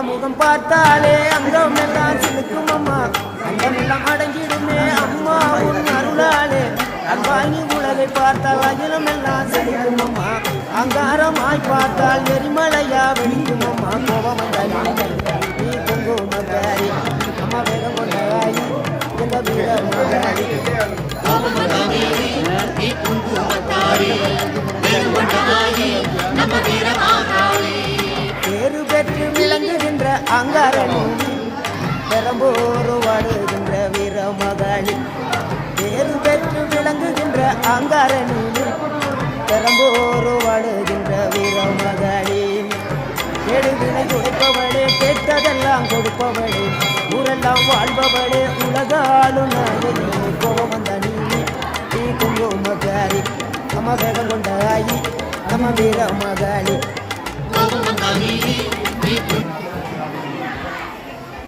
முகம் பார்த்தாலே அங்கம் எல்லாம் சிலுக்கும் அம்மா அங்கமெல்லாம் அடங்கிடுமே அம்மா உன் அருளாலே அன்பாங்கி உலகை பார்த்தால் அகிலம் எல்லாம் செழிக்கும் அம்மா அங்காரமாய் பார்த்தால் எரிமலையா வெடிக்கும் அம்மா கோபம் வந்த நீ குங்குமக்காரி அம்மா வேகம் கொண்டாயி எங்க வீர மகாரி பேரு பெற்று விளங்குகின்ற அங்காரனும் பெரம்போரு வாடுகின்ற வீரமகாளி பேரு பெற்று விளங்குகின்ற அங்காரனும் பெரம்போரு வாடுகின்ற வீரமகாளி கெடுவினை கொடுப்பவளே கேட்டதெல்லாம் கொடுப்பவளே ஊரெல்லாம் வாழ்பவளே உலகாலும் கோபம் வந்த நீ குங்குமக்காரி நம்ம வேகம் கொண்டாயி நம்ம வீரமகாளி